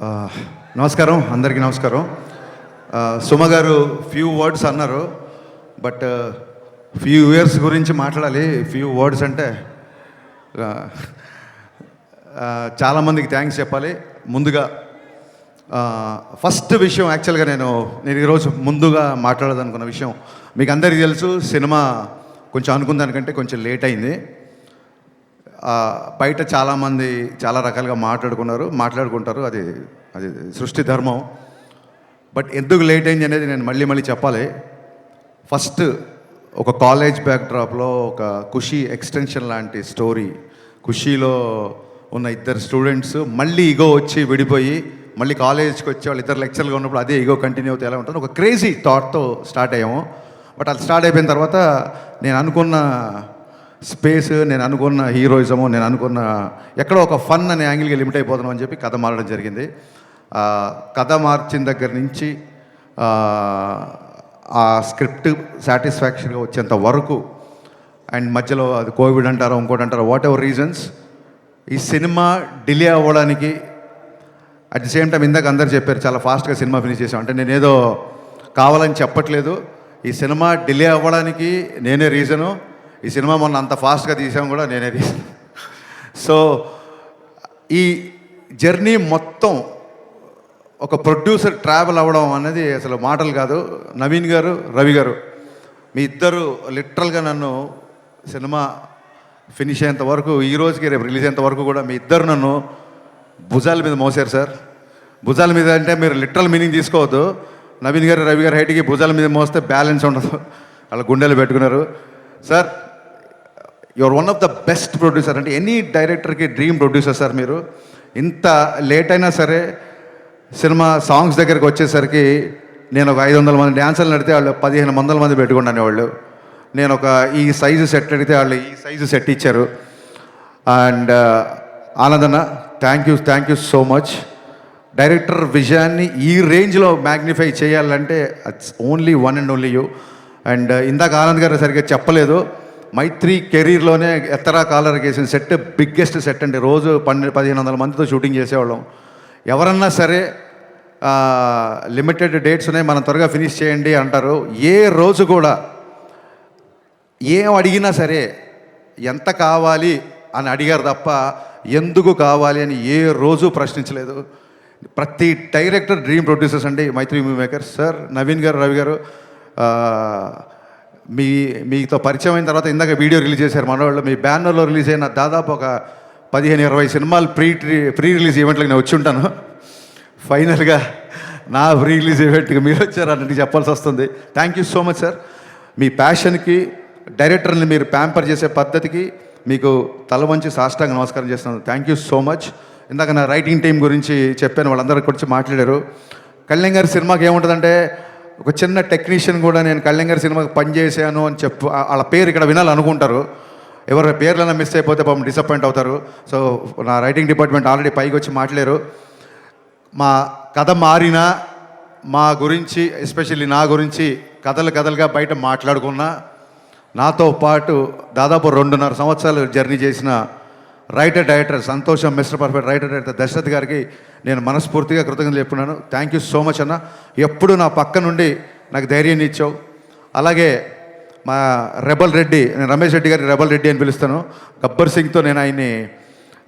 ఆ, నమస్కారం, అందరికీ నమస్కారం. సుమ గారు ఫ్యూ వర్డ్స్ అన్నారు, బట్ ఫ్యూ ఇయర్స్ గురించి మాట్లాడాలి. ఫ్యూ వర్డ్స్ అంటే ఆ, చాలామందికి థ్యాంక్స్ చెప్పాలి. ముందుగా ఫస్ట్ విషయం, యాక్చువల్గా నేను ఈరోజు ముందుగా మాట్లాడదనుకున్న విషయం మీకు అందరికీ తెలుసు. సినిమా కొంచెం అనుకున్న దానికంటే కొంచెం లేట్ అయింది. బయట చాలామంది చాలా రకాలుగా మాట్లాడుకుంటారు, అది అది సృష్టి ధర్మం. బట్ ఎందుకు లేట్ అయింది అనేది నేను మళ్ళీ చెప్పాలి. ఫస్ట్ ఒక కాలేజ్ బ్యాక్డ్రాప్లో ఒక ఖుషీ ఎక్స్టెన్షన్ లాంటి స్టోరీ. ఖుషీలో ఉన్న ఇద్దరు స్టూడెంట్స్ మళ్ళీ ఈగో వచ్చి విడిపోయి మళ్ళీ కాలేజ్కి వచ్చి వాళ్ళు ఇద్దరు లెక్చర్లుగా ఉన్నప్పుడు అదే ఈగో కంటిన్యూ అవుతే ఎలా ఉంటుంది, ఒక క్రేజీ థాట్తో స్టార్ట్ అయ్యాము. బట్ అది స్టార్ట్ అయిపోయిన తర్వాత నేను అనుకున్న స్పేస్, నేను అనుకున్న హీరోయిజము, నేను అనుకున్న ఎక్కడో ఒక ఫన్ అనే యాంగిల్కి లిమిట్ అయిపోతున్నాం అని చెప్పి కథ మారడం జరిగింది. కథ మార్చిన దగ్గర నుంచి ఆ స్క్రిప్ట్ సాటిస్ఫాక్షన్గా వచ్చేంత వరకు, అండ్ మధ్యలో అది కోవిడ్ అంటారో ఇంకోటి అంటారో, వాట్ ఎవర్ రీజన్స్, ఈ సినిమా డిలే అవ్వడానికి అట్ ది సేమ్ టైం ఇందాక అందరు చెప్పారు చాలా ఫాస్ట్గా సినిమా ఫినిష్ చేసాం అంటే నేనేదో కావాలని చెప్పట్లేదు. ఈ సినిమా డిలే అవ్వడానికి నేనే రీజను. ఈ సినిమా మొన్న అంత ఫాస్ట్గా తీసాం కూడా నేనే రీజన్. సో ఈ జర్నీ మొత్తం ఒక ప్రొడ్యూసర్ ట్రావెల్ అవ్వడం అనేది అసలు మాటలు కాదు. నవీన్ గారు, రవి గారు, మీ ఇద్దరు లిటరల్గా నన్ను సినిమా ఫినిష్ అయ్యేంత వరకు, ఈ రోజుకి రేపు రిలీజ్ అయ్యేంత వరకు కూడా మీ ఇద్దరు నన్ను భుజాల మీద మోసారు సార్. భుజాల మీద అంటే మీరు లిటరల్ మీనింగ్ తీసుకోవద్దు. నవీన్ గారు, రవి గారు హైట్కి భుజాల మీద మోస్తే బ్యాలెన్స్ ఉండదు, వాళ్ళ గుండెలు పెట్టుకున్నారు. Sir, your one of the best producer. అంటే ఎనీ డైరెక్టర్కి డ్రీమ్ ప్రొడ్యూసర్ సార్ మీరు. ఇంత లేట్ అయినా సరే సినిమా సాంగ్స్ దగ్గరికి వచ్చేసరికి నేను ఒక 500 మంది డ్యాన్సర్లు నడితే వాళ్ళు 1500 మంది పెట్టుకున్నాను. వాళ్ళు నేను ఒక ఈ సైజు సెట్ అడిగితే వాళ్ళు ఈ సైజు సెట్ ఇచ్చారు. అండ్ ఆనందన్న, thank you so much. Director విజయాన్ని ఈ రేంజ్లో మ్యాగ్నిఫై చేయాలంటే it's only one and only you. And ఇందాక ఆనంద్ గారు సరిగ్గా చెప్పలేదు, మైత్రి కెరీర్లోనే ఎత్తరా కాలర్కి వేసిన సెట్ బిగ్గెస్ట్ సెట్ అండి. రోజు 1500 మందితో షూటింగ్ చేసేవాళ్ళం. ఎవరన్నా సరే లిమిటెడ్ డేట్స్ ఉన్నాయి, మనం త్వరగా ఫినిష్ చేయండి అంటారు. ఏ రోజు కూడా ఏం అడిగినా సరే ఎంత కావాలి అని అడిగారు తప్ప ఎందుకు కావాలి అని ఏ రోజు ప్రశ్నించలేదు. ప్రతి డైరెక్టర్ డ్రీమ్ ప్రొడ్యూసర్స్ అండి మైత్రి మూవీ మేకర్స్. సార్, నవీన్ గారు, రవి గారు, మీతో పరిచయం అయిన తర్వాత ఇందాక వీడియో రిలీజ్ చేశారు మనవాళ్ళు. మీ బ్యానర్లో రిలీజ్ అయిన దాదాపు ఒక 15-20 సినిమాలు ప్రీ రిలీజ్ ఈవెంట్లకు నేను వచ్చి ఉంటాను. ఫైనల్గా నా ప్రీ రిలీజ్ ఈవెంట్కి మీరు వచ్చారు అన్నట్టు చెప్పాల్సి వస్తుంది. Thank you so much sir. మీ ప్యాషన్కి, డైరెక్టర్ని మీరు ప్యాంపర్ చేసే పద్ధతికి మీకు తల వంచి సాష్టాంగ నమస్కారం చేస్తున్నాను. Thank you so much. ఇందాక నా రైటింగ్ టీం గురించి చెప్పాను, వాళ్ళందరి గురించి మాట్లాడారు. కళ్యాణ్ గారి సినిమాకి ఏముంటుందంటే, ఒక చిన్న టెక్నీషియన్ కూడా నేను కళ్యాణ్ గారి సినిమాకి పనిచేసాను అని వాళ్ళ పేరు ఇక్కడ వినాలనుకుంటారు. ఎవరి పేర్లైనా మిస్ అయిపోతే పాపం డిసప్పాయింట్ అవుతారు. సో నా రైటింగ్ డిపార్ట్మెంట్ ఆల్రెడీ పైకి వచ్చి మాట్లాడారు. మా కథ మారినా మా గురించి, ఎస్పెషల్లీ నా గురించి కథలుగా బయట మాట్లాడుకున్నా, నాతో పాటు దాదాపు 2.5 సంవత్సరాలు జర్నీ చేసిన రైటర్ డైరెక్టర్ సంతోషం, mister perfect writer director Dashrath గారికి నేను మనస్ఫూర్తిగా కృతజ్ఞతలు చెప్పుకున్నాను. థ్యాంక్ యూ సో మచ్ అన్న. ఎప్పుడు నా పక్క నుండి నాకు ధైర్యాన్ని ఇచ్చావు. అలాగే మా రెబల్ రెడ్డి, నేను రమేష్ రెడ్డి గారి రెబల్ రెడ్డి అని పిలుస్తాను. గబ్బర్ సింగ్తో నేను ఆయన్ని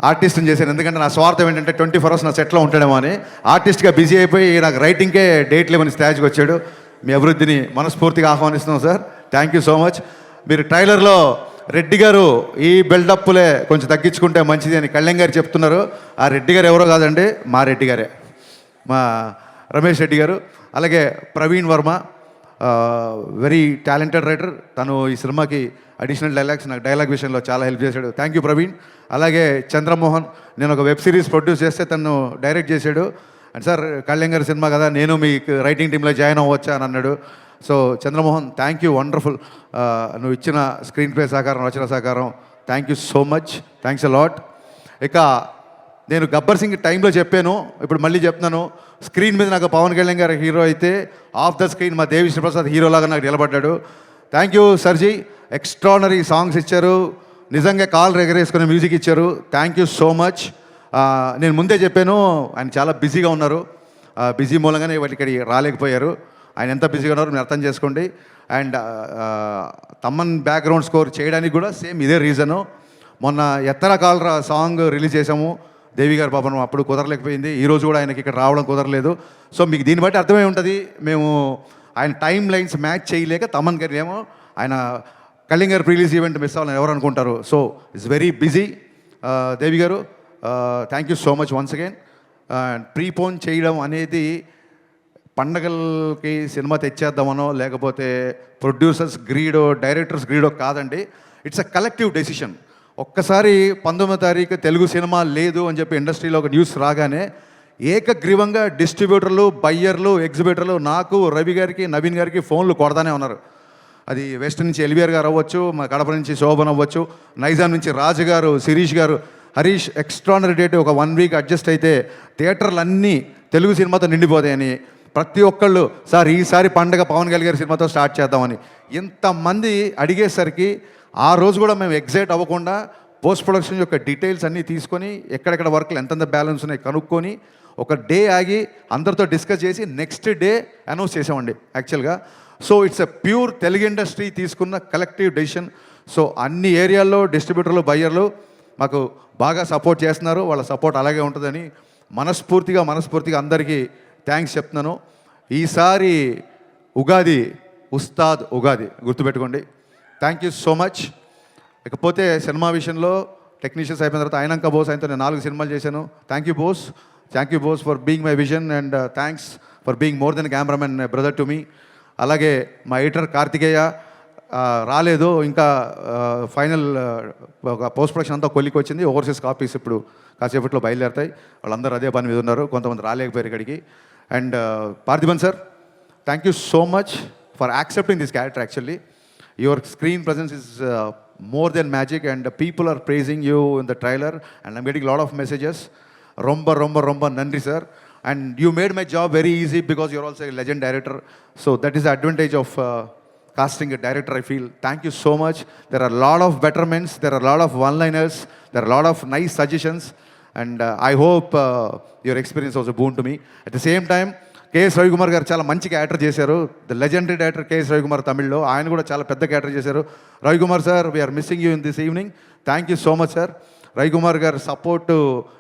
ఆర్టిస్ట్ని చేశాను. ఎందుకంటే నా స్వార్థం ఏంటంటే 24 hours నా సెట్లో ఉంటాడేమో అని. ఆర్టిస్ట్గా బిజీ అయిపోయి నాకు రైటింగ్కే డేట్లు ఇవ్వని స్టేజ్కి వచ్చాడు. మీ అభివృద్ధిని మనస్ఫూర్తిగా ఆహ్వానిస్తున్నాం sir. Thank you so much. మీరు ట్రైలర్లో రెడ్డి గారు ఈ బిల్డప్లే కొంచెం తగ్గించుకుంటే మంచిది అని కళ్యాణ్ గారు చెప్తున్నారు. ఆ రెడ్డి గారు ఎవరో కాదండి, మా రెడ్డి గారే, మా రమేష్ రెడ్డి గారు. అలాగే Praveen Varma, very talented writer. తను ఈ సినిమాకి అడిషనల్ డైలాగ్స్, నాకు డైలాగ్ విషయంలో చాలా హెల్ప్ చేశాడు. Thank you Praveen. అలాగే చంద్రమోహన్, నేను ఒక వెబ్ సిరీస్ ప్రొడ్యూస్ చేస్తే తను డైరెక్ట్ చేశాడు. అండ్ సార్, కళ్యాణ్ గారి సినిమా కదా, నేను మీ రైటింగ్ టీంలో జాయిన్ అవ్వచ్చా అని అన్నాడు. So Chandramohan, thank you, wonderful. నువ్వు ఇచ్చిన స్క్రీన్ ప్లే సహకారం, రచన సహకారం, thank you so much. Thanks a lot. ఇక నేను గబ్బర్ సింగ్ టైంలో చెప్పాను, ఇప్పుడు మళ్ళీ చెప్తున్నాను. స్క్రీన్ మీద నాకు పవన్ కళ్యాణ్ గారు హీరో అయితే, ఆఫ్ ద స్క్రీన్ మా దేవిశ్రీ ప్రసాద్ హీరోలాగా నాకు నిలబడ్డాడు. థ్యాంక్ యూ సర్జీ. ఎక్స్ట్రానరీ సాంగ్స్ ఇచ్చారు, నిజంగా కాల్ ఎగరేసుకునే మ్యూజిక్ ఇచ్చారు. Thank you so much. నేను ముందే చెప్పాను, ఆయన చాలా బిజీగా ఉన్నారు. బిజీ మూలంగానే వాళ్ళు ఇక్కడికి రాలేకపోయారు. ఆయన ఎంత బిజీగా ఉన్నారో మీరు అర్థం చేసుకోండి. అండ్ తమ్మన్ బ్యాక్గ్రౌండ్ స్కోర్ చేయడానికి కూడా సేమ్ ఇదే రీజను. మొన్న ఎత్తర కాలరా సాంగ్ రిలీజ్ చేసాము, దేవి గారి పాపం అప్పుడు కుదరలేకపోయింది. ఈరోజు కూడా ఆయనకి ఇక్కడ రావడం కుదరలేదు. సో మీకు దీన్ని బట్టి అర్థమై ఉంటుంది, మేము ఆయన టైం లైన్స్ మ్యాచ్ చేయలేక తమన్ గారు ఏమో ఆయన కళ్యాణ్ గారు ప్రీలీజ్ ఈవెంట్ మిస్ అవ్వాలని ఎవరు అనుకుంటారు. So it's very busy. Devi గారు thank you so much once again. Prepone చేయడం అనేది పండగలకి సినిమా తెచ్చేద్దామనో లేకపోతే ప్రొడ్యూసర్స్ గ్రీడో డైరెక్టర్స్ గ్రీడో కాదండి. It's a collective decision. ఒక్కసారి 19వ తారీఖు తెలుగు సినిమా లేదు అని చెప్పి ఇండస్ట్రీలో ఒక న్యూస్ రాగానే ఏకగ్రీవంగా డిస్ట్రిబ్యూటర్లు, బయ్యర్లు, ఎగ్జిబిటర్లు నాకు, రవి గారికి, నవీన్ గారికి ఫోన్లు కొడతానే ఉన్నారు. అది వెస్ట్ నుంచి ఎల్బిఆర్ గారు అవ్వచ్చు, మా కడప నుంచి శోభన్ అవ్వచ్చు, నైజాం నుంచి రాజు గారు, శిరీష్ గారు, హరీష్ ఎక్స్ట్రానరీ డేట్ ఒక 1 వీక్ అడ్జస్ట్ అయితే థియేటర్లు అన్నీ తెలుగు సినిమాతో నిండిపోతాయని ప్రతి ఒక్కళ్ళు సార్ ఈసారి పండగ పవన్ కళ్యాణ్ గారి సినిమాతో స్టార్ట్ చేద్దామని ఇంతమంది అడిగేసరికి ఆ రోజు కూడా మేము ఎగ్జైట్ అవ్వకుండా పోస్ట్ ప్రొడక్షన్ యొక్క డీటెయిల్స్ అన్నీ తీసుకొని ఎక్కడెక్కడ వర్క్లు ఎంతెంత బ్యాలెన్స్ ఉన్నాయి కనుక్కొని ఒక డే ఆగి అందరితో డిస్కస్ చేసి నెక్స్ట్ డే అనౌన్స్ చేసామండి యాక్చువల్గా. So it's a pure Telugu industry తీసుకున్న కలెక్టివ్ డెసిషన్. సో అన్ని ఏరియాల్లో డిస్ట్రిబ్యూటర్లు, బయ్యర్లు మాకు బాగా సపోర్ట్ చేస్తున్నారు. వాళ్ళ సపోర్ట్ అలాగే ఉంటుందని మనస్ఫూర్తిగా అందరికీ థ్యాంక్స్ చెప్తున్నాను. ఈసారి ఉగాది ఉస్తాద్ ఉగాది గుర్తుపెట్టుకోండి. Thank you so much. ఇకపోతే సినిమా విషయంలో టెక్నీషియన్స్ అయిపోయిన తర్వాత అయినాక బోస్ ఆయనతో నేను 4 సినిమాలు చేశాను. Thank you Bose for being my vision and thanks for being more than cameraman brother to me. అలాగే మా ఎడిటర్ కార్తికేయ రాలేదు ఇంకా, ఫైనల్ ఒక పోస్ట్ ప్రొడక్షన్ అంతా కొలికి వచ్చింది. ఓవర్సీస్ కాపీస్ ఇప్పుడు కాసేపట్లో బయలుదేరుతాయి. వాళ్ళందరూ అదే పని మీద ఉన్నారు, కొంతమంది రాలేకపోయారు ఇక్కడికి. And Parthiban sir, thank you so much for accepting this character. Actually your screen presence is more than magic and people are praising you in the trailer and I'm getting a lot of messages. Romba nandri sir, and you made my job very easy because you're also a legend director. So that is the advantage of casting a director, I feel. Thank you so much. There are a lot of betterments, there are a lot of one-liners, there are a lot of nice suggestions and I hope your experience was a boon to me. At the same time, KS Ravikumar గారు చాలా మంచి character చేశారు. The legendary director KS Ravikumar తమిళ్లో, ఆయన కూడా చాలా పెద్ద character చేశారు. Ravikumar sir, we're missing you in this evening. Thank you so much sir. Ravikumar గారు సపోర్టు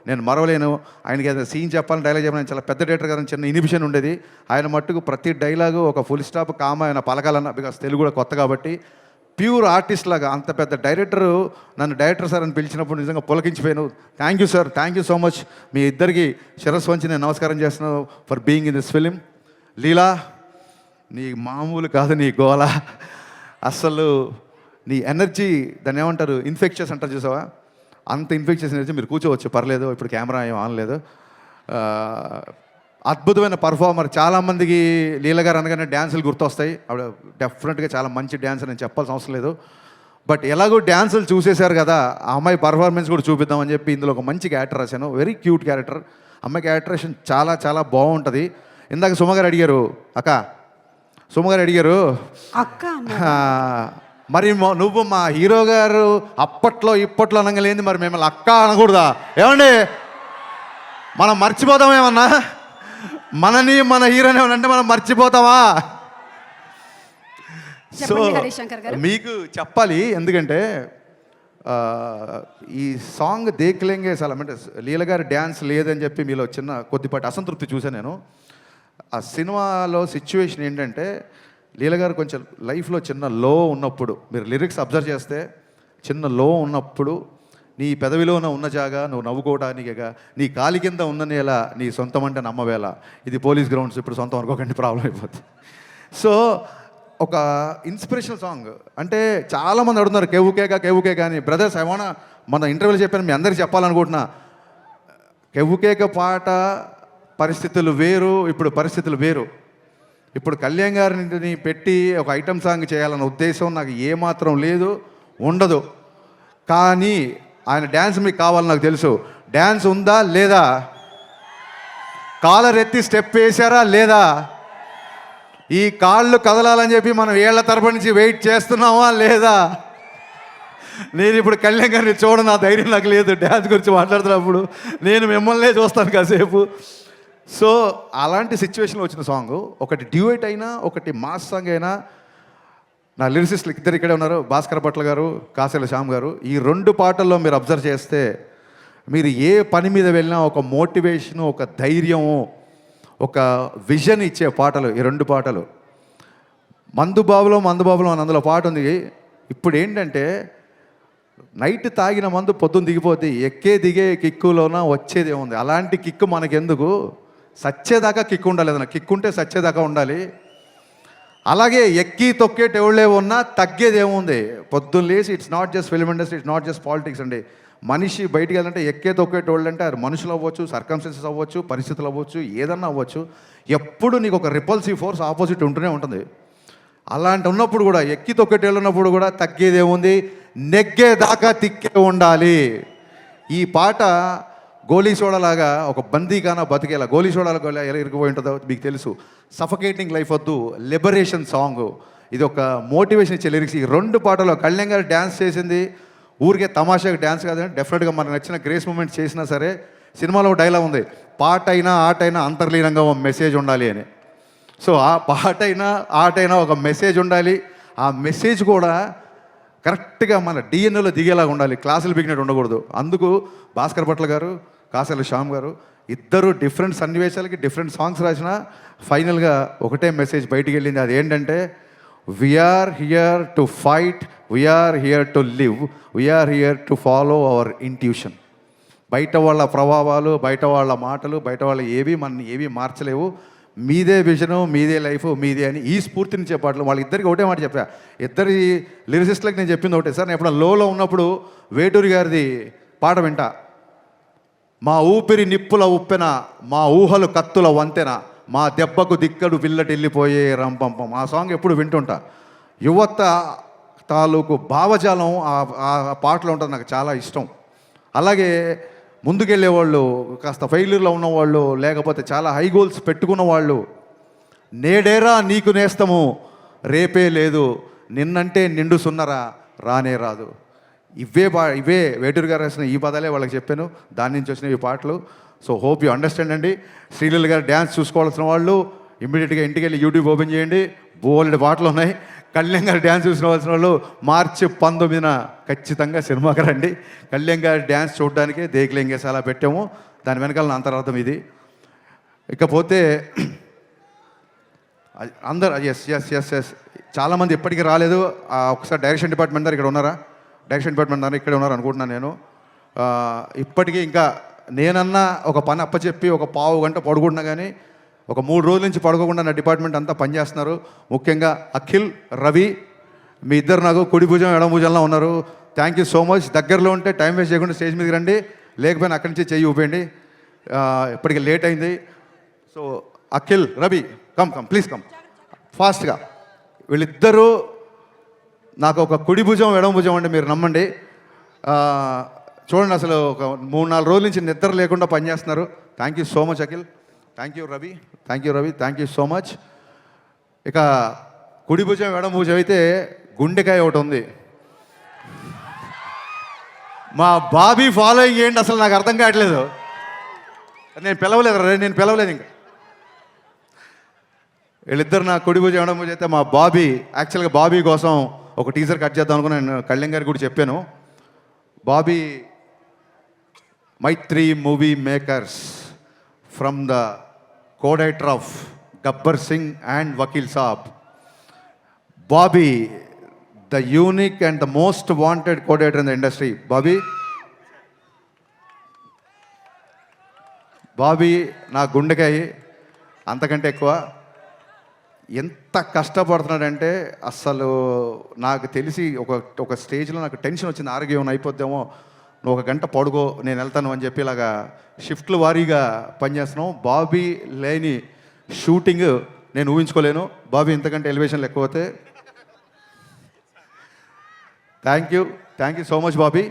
నేను మరవలేను. ఆయనకి ఏదైనా సీన్ చెప్పాలని, డైలాగ్ చెప్పాలని చాలా పెద్ద డైరెక్టర్ గారు చిన్న ఇనిబిషన్ ఉండేది. ఆయన మట్టుకు ప్రతి డైలాగు ఒక ఫుల్ స్టాప్ కామ ఆయన పలకాలన్న, బికాస్ తెలుగు కూడా కొత్త కాబట్టి ప్యూర్ ఆర్టిస్ట్ లాగా అంత పెద్ద డైరెక్టరు నన్ను డైరెక్టర్ సార్ అని పిలిచినప్పుడు నిజంగా పులకించిపోయాను. Thank you sir, thank you so much. మీ ఇద్దరికి శిరస్సు వంచి నేను నమస్కారం చేస్తున్నాను for being in this film. Leela, నీ మామూలు కాదు నీ గోల, అస్సలు నీ ఎనర్జీ, దాన్ని ఏమంటారు, ఇన్ఫెక్షన్స్ అంటారు చూసావా, అంత ఇన్ఫెక్షన్స్ ఎనర్జీ. మీరు కూర్చోవచ్చు పర్లేదు, ఇప్పుడు కెమెరా ఏం ఆనలేదు. అద్భుతమైన పర్ఫార్మర్. చాలామందికి లీల గారు అనగానే డ్యాన్సులు గుర్తొస్తాయి. ఆవిడ డెఫినెట్గా చాలా మంచి డ్యాన్స్ నేను చెప్పాల్సిన అవసరం లేదు. బట్ ఎలాగో డ్యాన్సులు చూసేశారు కదా, ఆ అమ్మాయి పర్ఫార్మెన్స్ కూడా చూపిద్దామని చెప్పి ఇందులో ఒక మంచి క్యారెక్టర్ రాశాను. Very cute character. అమ్మాయి క్యారెక్టరేషన్ చాలా చాలా బాగుంటుంది. ఇందాక సుమగారు అడిగారు, సుమగారు అడిగారు అక్క మరి నువ్వు మా హీరో గారు అప్పట్లో ఇప్పట్లో అనగలేంది, మరి మిమ్మల్ని అక్క అనకూడదా? ఏమండి, మనం మర్చిపోతామేమన్నా? మనని మన హీరోని ఏమనంటే మనం మర్చిపోతామా? సో మీకు చెప్పాలి, ఎందుకంటే ఈ సాంగ్ దేఖ్లేంగే చాలా అంటే లీల గారి డ్యాన్స్ లేదని చెప్పి మీలో చిన్న కొద్దిపాటి అసంతృప్తి చూసాను నేను. ఆ సినిమాలో సిచ్యువేషన్ ఏంటంటే లీల గారు కొంచెం లైఫ్లో చిన్న లో ఉన్నప్పుడు, మీరు లిరిక్స్ అబ్జర్వ్ చేస్తే చిన్న లో ఉన్నప్పుడు, నీ పెదవిలోన ఉన్న జాగా నువ్వు నవ్వుకోవడానికిగా, నీ కాలి కింద ఉన్న నేల నీ సొంతం అంటే నమ్మవేళ. ఇది పోలీస్ గ్రౌండ్స్, ఇప్పుడు సొంతం అనుకోకండి, ప్రాబ్లం అయిపోతుంది. సో ఒక ఇన్స్పిరేషనల్ సాంగ్. అంటే చాలామంది అడుగుతున్నారు కేవుకేక అని. బ్రదర్స్, ఏమన్నా మన ఇంటర్వ్యూలో చెప్పాను, మీ అందరికీ చెప్పాలనుకుంటున్నా. కేవుకేక పాట పరిస్థితులు వేరు, ఇప్పుడు పరిస్థితులు వేరు. ఇప్పుడు కళ్యాణ్ గారిని పెట్టి ఒక ఐటమ్ సాంగ్ చేయాలన్న ఉద్దేశం నాకు ఏమాత్రం లేదు, ఉండదు. కానీ ఆయన డ్యాన్స్ మీకు కావాలని నాకు తెలుసు. డ్యాన్స్ ఉందా లేదా? కాలర్ ఎత్తి స్టెప్ వేశారా లేదా? ఈ కాళ్ళు కదలాలని చెప్పి మనం ఏళ్ల తరపు నుంచి వెయిట్ చేస్తున్నామా లేదా? నేను ఇప్పుడు కళ్యాణ్ గారిని చూడను, నా ధైర్యం నాకు లేదు. డ్యాన్స్ గురించి మాట్లాడుతున్నప్పుడు నేను మిమ్మల్నే చూస్తాను కాసేపు. సో అలాంటి సిచ్యువేషన్లో వచ్చిన సాంగ్, ఒకటి డ్యూయట్ అయినా ఒకటి మాస్ సాంగ్ అయినా, నా లిరిసిస్టులు ఇద్దరు ఇక్కడే ఉన్నారు, భాస్కర్ భట్ల గారు, కాసేల శ్యామ్ గారు. ఈ 2 పాటల్లో మీరు అబ్జర్వ్ చేస్తే మీరు ఏ పని మీద వెళ్ళినా ఒక మోటివేషను, ఒక ధైర్యము, ఒక విజన్ ఇచ్చే పాటలు ఈ 2 పాటలు. మందుబాబులో అని అందులో పాట ఉంది. ఇప్పుడు ఏంటంటే నైట్ తాగిన మందు పొద్దున్న దిగిపోతే ఎక్కే దిగే కిక్కులోన వచ్చేది ఏముంది. అలాంటి కిక్కు మనకెందుకు, సచ్చేదాకా కిక్కు ఉండాలి. ఏదైనా కిక్కు ఉంటే సచ్చేదాకా ఉండాలి. అలాగే ఎక్కి తొక్కేటి ఎవళ్ళే ఉన్నా తగ్గేది ఏముంది. పొద్దున్న లేసి it's not just film industry, it's not just politics అండి. మనిషి బయటికి వెళ్ళాలంటే ఎక్కే తొక్కేటోళ్ళు అంటే అది మనుషులు అవ్వచ్చు, సర్కమ్స్టెన్సెస్ అవ్వచ్చు, పరిస్థితులు అవ్వచ్చు, ఏదన్నా అవ్వచ్చు. ఎప్పుడు నీకు ఒక రిపల్సివ్ ఫోర్స్ ఆపోజిట్ ఉంటూనే ఉంటుంది. అలాంటి ఉన్నప్పుడు కూడా ఎక్కి తొక్కేటోళ్ళు ఉన్నప్పుడు కూడా తగ్గేది ఏముంది, నెగ్గేదాకా తిక్కే ఉండాలి. ఈ పాట గోలీ సోడాలాగా ఒక బందీగానా బతికేలా, గోలీ సోడాలకు ఎలా ఇరిగిపోయి ఉంటుందో మీకు తెలుసు. సఫకేటింగ్ లైఫ్ వద్దు, లిబరేషన్ సాంగ్. ఇది ఒక మోటివేషన్ ఇచ్చే లిరిక్స్. ఈ 2 పాటలో కళ్యాణ్ గారు డ్యాన్స్ చేసింది ఊరికే తమాషాగా డ్యాన్స్ కాదని, డెఫినెట్గా మనకు నచ్చిన గ్రేస్ మూమెంట్ చేసినా సరే. సినిమాలో డైలాగ్ ఉంది, పాట అయినా ఆటైనా అంతర్లీనంగా ఒక మెసేజ్ ఉండాలి అని. సో ఆ పాట అయినా ఆటైనా ఒక మెసేజ్ ఉండాలి. ఆ మెసేజ్ కూడా కరెక్ట్గా మన డిఎన్ఏలో దిగేలాగా ఉండాలి, క్లాసులు బిగినట్టు ఉండకూడదు. అందుకు భాస్కర్ భట్ల గారు, కాసేల శ్యామ్ గారు ఇద్దరు డిఫరెంట్ సన్నివేశాలకి డిఫరెంట్ సాంగ్స్ రాసిన ఫైనల్గా ఒకటే మెసేజ్ బయటికి వెళ్ళింది. అది ఏంటంటే, we're here to fight, we're here to live, we're here to follow our intuition. బయట వాళ్ళ ప్రభావాలు, బయట వాళ్ళ మాటలు, బయట వాళ్ళ ఏవి మార్చలేవు. మీదే విజను, మీదే లైఫ్, మీదే అని ఈ స్ఫూర్తిని చెప్పాట్లు. వాళ్ళిద్దరికి ఒకటే మాట చెప్పా. ఇద్దరి లిరిసిస్టులకు నేను చెప్పింది ఒకటే సార్. నేను ఎప్పుడైనా లోలో ఉన్నప్పుడు వేటూరి గారిది పాట వింటా. మా ఊపిరి నిప్పుల ఉప్పెన, మా ఊహలు కత్తుల వంతెన, మా దెబ్బకు దిక్కడు పిల్లటెళ్ళిపోయే రంపంపం. ఆ సాంగ్ ఎప్పుడు వింటుంటా. యువత తాలూకు భావజాలం ఆ పాటలో ఉంటుంది, నాకు చాలా ఇష్టం. అలాగే ముందుకెళ్ళేవాళ్ళు, కాస్త ఫెయిల్యూర్లో ఉన్నవాళ్ళు, లేకపోతే చాలా హై గోల్స్ పెట్టుకున్న వాళ్ళు, నేడేరా నీకు నేస్తము రేపే లేదు, నిన్నంటే నిండు సున్నరా రానే రాదు. ఇవే వేటూరు గారు రాసిన ఈ పదాలే వాళ్ళకి చెప్పాను. దాని నుంచి వచ్చిన ఈ పాటలు. సో హోప్ యూ అండర్స్టాండ్ అండి. శ్రీలీల గారు డ్యాన్స్ చూసుకోవాల్సిన వాళ్ళు ఇమ్మీడియట్గా ఇంటికి వెళ్ళి యూట్యూబ్ ఓపెన్ చేయండి, బోల్డ్ పాటలు ఉన్నాయి. కళ్యాణ్ గారు డ్యాన్స్ చూసుకోవాల్సిన వాళ్ళు మార్చి 19న ఖచ్చితంగా సినిమాకి రండి. కళ్యాణ్ గారి డ్యాన్స్ చూడడానికి దేకులేంగేసి అలా పెట్టాము. దాని వెనకాల నా అంతరార్థం ఇది. ఇకపోతే అందరు ఎస్ చాలామంది ఎప్పటికీ రాలేదు. ఒకసారి డైరెక్షన్ డిపార్ట్మెంట్ దగ్గర ఇక్కడ ఉన్నారా? డైరెక్షన్ డిపార్ట్మెంట్ దగ్గర ఇక్కడే ఉన్నారు అనుకుంటున్నాను నేను. ఇప్పటికీ ఇంకా నేనన్నా ఒక పని అప్పచెప్పి ఒక పావు గంట పడుకుంటున్నా కానీ ఒక 3 రోజుల నుంచి పడుకోకుండా నా డిపార్ట్మెంట్ అంతా పనిచేస్తున్నారు. ముఖ్యంగా అఖిల్, రవి, మీ ఇద్దరు నాకు కుడి భుజం ఎడమ భుజంలో ఉన్నారు. Thank you so much. దగ్గరలో ఉంటే టైం వేస్ట్ చేయకుండా స్టేజ్ మీదకి రండి, లేకపోయినా అక్కడి నుంచి చెయ్యి ఊపేయండి. ఇప్పటికి లేట్ అయింది. So Akhil, Ravi, come please come ఫాస్ట్గా. వీళ్ళిద్దరూ నాకు ఒక కుడి భుజం ఎడమ భుజం అంటే మీరు నమ్మండి. చూడండి, అసలు ఒక 3-4 రోజుల నుంచి నిద్ర లేకుండా పనిచేస్తున్నారు. Thank you so much Akhil. Thank you Ravi, thank you so much. ఇక కుడి భుజం ఎడమ భుజం అయితే గుండెకాయ ఒకటి ఉంది. మా బాబీ ఫాలోయింగ్ ఏంటి అసలు నాకు అర్థం కావట్లేదు. నేను పిలవలేదు ఇంకా. వీళ్ళిద్దరు నా కుడి భుజం ఎడమ భుజం అయితే మా బాబీ. యాక్చువల్గా బాబీ కోసం ఒక టీజర్ కట్ చేద్దాం అనుకుని నేను కళ్యాణ్ గారికి కూడా చెప్పాను. Bobby Mythri movie makers from the co-director of Gabbar Singh and Vakil Saab. Bobby, the unique and the most wanted co-director in the industry. Bobby నా గుండెకాయ అంతకంటే ఎక్కువ. ఎంత కష్టపడుతున్నాడంటే అసలు నాకు తెలిసి ఒక స్టేజ్లో నాకు టెన్షన్ వచ్చింది, ఆరోగ్యం అయిపోద్దామో, నువ్వు 1 గంట పడుకో నేను వెళ్తాను అని చెప్పి ఇలాగా షిఫ్ట్లు వారీగా పనిచేస్తున్నాం. బాబీ లేని షూటింగ్ నేను ఊహించుకోలేను. బాబీ ఇంతకంటే ఎలివేషన్ లేకపోతే. Thank you so much Bobby.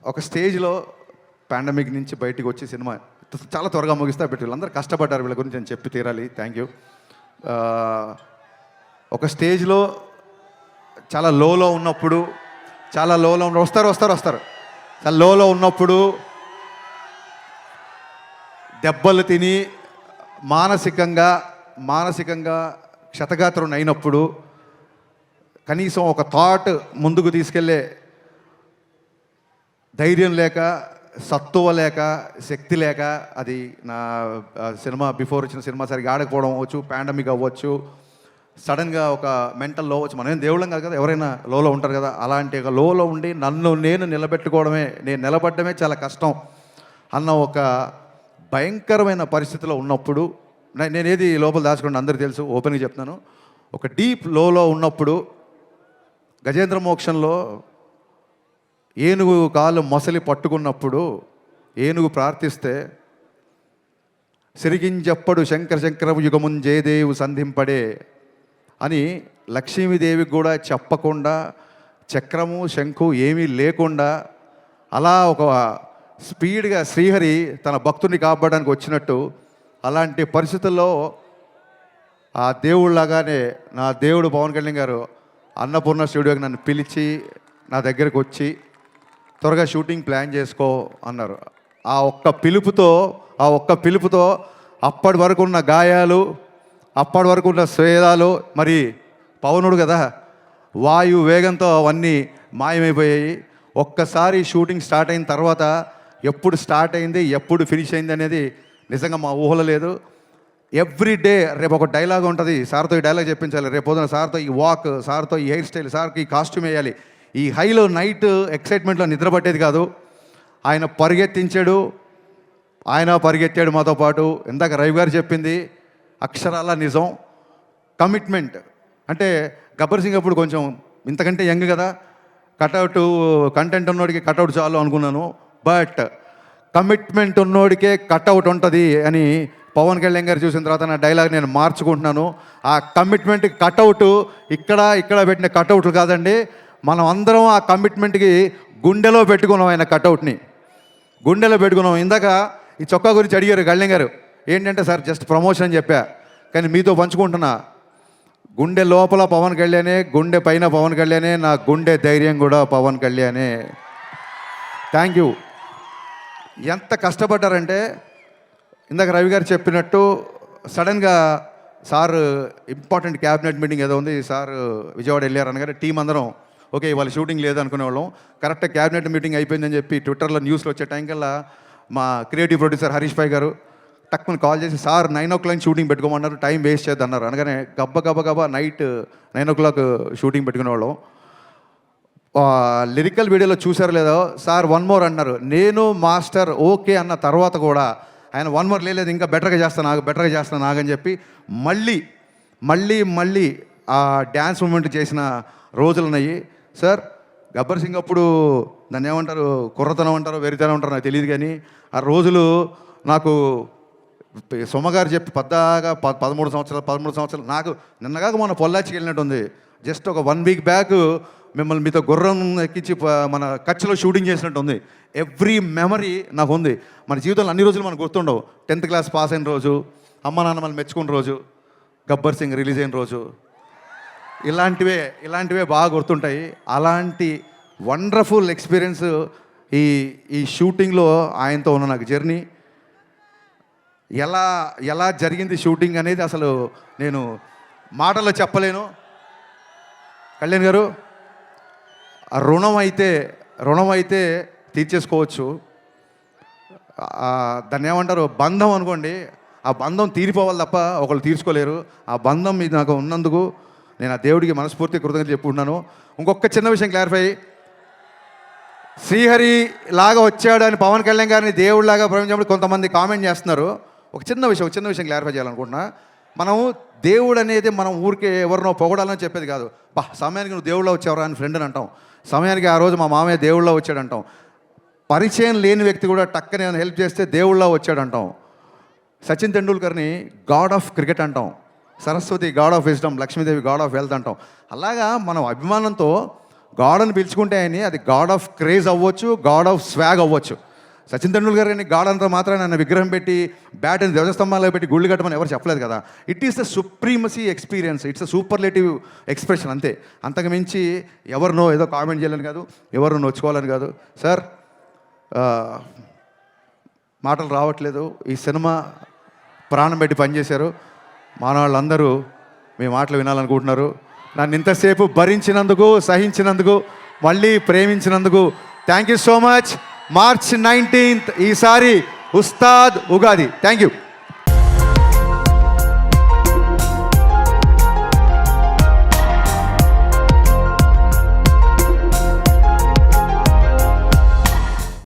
ఒక స్టేజ్లో పాండమిక్ నుంచి బయటికి వచ్చి సినిమా చాలా త్వరగా ముగిస్తా పెట్టి వీళ్ళందరూ కష్టపడ్డారు, వీళ్ళ గురించి నేను చెప్పి తీరాలి. Thank you. ఒక స్టేజ్లో చాలా లోలో ఉన్నప్పుడు వస్తారు చాలా లోలో ఉన్నప్పుడు దెబ్బలు తిని మానసికంగా క్షతగాత్రుని అయినప్పుడు కనీసం ఒక థాట్ ముందుకు తీసుకెళ్ళే ధైర్యం లేక, సత్తువ లేక, శక్తి లేక, అది నా సినిమా బిఫోర్ వచ్చిన సినిమా సరిగ్గా ఆడకపోవడం అవ్వచ్చు, పాండమిక్ అవ్వచ్చు, సడన్గా ఒక మెంటల్ లో అవ్వచ్చు. మనం దేవుళ్ళం కాదు కదా, ఎవరైనా లోలో ఉంటారు కదా. అలాంటి ఒక లోలో ఉండి నన్ను నేను నేను నిలబడమే చాలా కష్టం అన్న ఒక భయంకరమైన పరిస్థితిలో ఉన్నప్పుడు, నేనేది లోపల దాచుకోండి అందరికీ తెలుసు, ఓపెన్గా చెప్తున్నాను. ఒక డీప్ లోలో ఉన్నప్పుడు గజేంద్ర మోక్షంలో ఏనుగు కాలు మొసలి పట్టుకున్నప్పుడు ఏనుగు ప్రార్థిస్తే సిరిగింజప్పడు శంకరవు యుగమున్ జయదేవు సంధింపడే అని లక్ష్మీదేవికి కూడా చెప్పకుండా, చక్రము శంఖు ఏమీ లేకుండా అలా ఒక స్పీడ్గా శ్రీహరి తన భక్తుడిని కాపాడడానికి వచ్చినట్టు, అలాంటి పరిస్థితుల్లో ఆ దేవుళ్ళలాగానే నా దేవుడు పవన్ కళ్యాణ్ గారు అన్నపూర్ణ స్టూడియోకి నన్ను పిలిచి నా దగ్గరకు వచ్చి త్వరగా షూటింగ్ ప్లాన్ చేసుకో అన్నారు. ఆ ఒక్క పిలుపుతో అప్పటి వరకు ఉన్న గాయాలు, అప్పటి వరకు ఉన్న స్వేదాలు, మరి పవనుడు కదా, వాయు వేగంతో అవన్నీ మాయమైపోయాయి. ఒక్కసారి షూటింగ్ స్టార్ట్ అయిన తర్వాత ఎప్పుడు స్టార్ట్ అయింది, ఎప్పుడు ఫినిష్ అయింది అనేది నిజంగా మా ఊహలో లేదు. ఎవ్రీ డే రేపు ఒక డైలాగ్ ఉంటుంది, సార్తో ఈ డైలాగ్ చెప్పించాలి, రేపు పొద్దున సార్తో ఈ వాక్, సార్తో ఈ హెయిర్ స్టైల్, సార్కి ఈ కాస్ట్యూమ్ వేయాలి. ఈ హైలో నైట్ ఎక్సైట్మెంట్లో నిద్ర పట్టేది కాదు. ఆయన పరిగెత్తాడు మాతో పాటు. ఇందాక రవి గారు చెప్పింది అక్షరాల నిజం. కమిట్మెంట్ అంటే గబ్బర్ సింగ్ అప్పుడు కొంచెం ఇంతకంటే యంగ్ కదా, కటౌట్ కంటెంట్ ఉన్నోడికి కటౌట్ చాలు అనుకున్నాను. బట్ కమిట్మెంట్ ఉన్నోడికే కటౌట్ ఉంటుంది అని పవన్ కళ్యాణ్ గారు చూసిన తర్వాత నా డైలాగ్ నేను మార్చుకుంటున్నాను. ఆ కమిట్మెంట్ కటౌట్ ఇక్కడ పెట్టిన కటౌట్లు కాదండి, మనం అందరం ఆ కమిట్మెంట్కి గుండెలో పెట్టుకున్నాం. ఆయన కటౌట్ని గుండెలో పెట్టుకున్నాం. ఇందాక ఈ చొక్కా గురించి అడిగారు కళ్యాణ్ గారు, ఏంటంటే సార్ జస్ట్ ప్రమోషన్ అని చెప్పా, కానీ మీతో పంచుకుంటున్నా. గుండె లోపల పవన్ కళ్యాణే, గుండె పైన పవన్ కళ్యాణే, నా గుండె ధైర్యం కూడా పవన్ కళ్యాణే. Thank you. ఎంత కష్టపడ్డారంటే ఇందాక రవి గారు చెప్పినట్టు సడన్గా సార్ ఇంపార్టెంట్ క్యాబినెట్ మీటింగ్ ఏదో ఉంది, సార్ విజయవాడ వెళ్ళారు అనగానే టీం అందరం ఓకే ఇవాళ షూటింగ్ లేదు అనుకునేవాళ్ళం. కరెక్ట్గా క్యాబినెట్ మీటింగ్ అయిపోయిందని చెప్పి ట్విట్టర్లో న్యూస్లో వచ్చే టైం కల్లా మా క్రియేటివ్ ప్రొడ్యూసర్ హరీష్ భాయ్ గారు టక్కుని కాల్ చేసి, సార్ 9 o'clock షూటింగ్ పెట్టుకోమన్నారు, టైం వేస్ట్ చేద్దాం అన్నారు. అనగానే గబ్బ నైట్ 9 o'clock షూటింగ్ పెట్టుకునేవాళ్ళం. లిరికల్ వీడియోలో చూసారు లేదో, సార్ 1 more అన్నారు. నేను మాస్టర్ ఓకే అన్న తర్వాత కూడా ఆయన 1 more లేదు, ఇంకా బెటర్గా చేస్తాను ఆగని చెప్పి మళ్ళీ ఆ డ్యాన్స్ మూమెంట్ చేసిన రోజులు ఉన్నాయి. సార్ గబ్బర్ సింగ్ అప్పుడు దాన్ని ఏమంటారు, కుర్రతనం అంటారో వెరితనం అంటారో నాకు తెలియదు, కానీ ఆ రోజులు నాకు సొమ్మగారు చెప్పి పద్దాగా 13 సంవత్సరాలు నాకు నిన్నగాక మన పొల్లాచికి వెళ్ళినట్టు ఉంది. జస్ట్ ఒక 1 week బ్యాక్ మిమ్మల్ని మీతో గుర్రం ఎక్కించి మన కచ్లో షూటింగ్ చేసినట్టు ఉంది. ఎవ్రీ మెమరీ నాకు ఉంది. మన జీవితంలో అన్ని రోజులు మనకు గుర్తుండవు. 10th class పాస్ అయిన రోజు, అమ్మ నాన్న మనం మెచ్చుకున్న రోజు, గబ్బర్ సింగ్ రిలీజ్ అయిన రోజు, ఇలాంటివే బాగా గుర్తుంటాయి. అలాంటి వండర్ఫుల్ ఎక్స్పీరియన్స్ ఈ షూటింగ్లో ఆయనతో ఉన్న నాకు జర్నీ. ఎలా జరిగింది షూటింగ్ అనేది అసలు నేను మాటల్లో చెప్పలేను. కళ్యాణ్ గారు, ఆ రుణం అయితే తీర్చేసుకోవచ్చు. దాన్ని ఏమంటారు, బంధం అనుకోండి, ఆ బంధం తీరిపోవాలి తప్ప ఒకళ్ళు తీర్చుకోలేరు. ఆ బంధం మీద నాకు ఉన్నందుకు నేను ఆ దేవుడికి మనస్ఫూర్తిగా కృతజ్ఞతలు చెప్పుకుంటున్నాను. ఇంకొక చిన్న విషయం క్లారిఫై, శ్రీహరి లాగా వచ్చాడు అని పవన్ కళ్యాణ్ గారిని దేవుడిలాగా ప్రవేశించినప్పుడు కొంతమంది కామెంట్ చేస్తున్నారు. ఒక చిన్న విషయం క్లారిఫై చేయాలనుకుంటున్నా. మనం దేవుడు అనేది మనం ఊరికే ఎవరినో పొగడాలని చెప్పేది కాదు. సమయానికి నువ్వు దేవుళ్ళో వచ్చావురా అని ఫ్రెండ్ అని అంటాం. సమయానికి ఆ రోజు మా మామయ్య దేవుళ్ళో వచ్చాడు అంటాం. పరిచయం లేని వ్యక్తి కూడా టక్కని హెల్ప్ చేస్తే దేవుళ్ళో వచ్చాడు అంటాం. సచిన్ తెండూల్కర్ని గాడ్ ఆఫ్ క్రికెట్ అంటాం. Saraswati God of wisdom, Lakshmidevi God of wealth అంటాం. అలాగా మనం అభిమానంతో గాడ్ అని పిలుచుకుంటే ఆయన అది గాడ్ ఆఫ్ క్రేజ్ అవ్వచ్చు, గాడ్ ఆఫ్ స్వాగ్ అవ్వచ్చు. సచిన్ తెండూల్కర్ గారిని గాడంతా మాత్రం నన్ను విగ్రహం పెట్టి బ్యాట్ అని ధ్వజస్తంభాల్లో పెట్టి గుళ్ళు కట్టమని ఎవరు చెప్పలేదు కదా. It is the supremacy experience, it's a superlative expression అంతే. అంతకు మించి ఎవరినో ఏదో కామెంట్ చేయాలని కాదు, ఎవరినో నొచ్చుకోవాలని కాదు. సార్ మాటలు రావట్లేదు. ఈ సినిమా ప్రాణం పెట్టి పనిచేశారు. మానవాళ్ళందరూ మీ మాటలు వినాలనుకుంటున్నారు. నన్ను ఇంతసేపు భరించినందుకు, సహించినందుకు, మళ్ళీ ప్రేమించినందుకు thank you so much. March 19th ఈసారి ఉస్తాద్ ఉగాది. Thank you.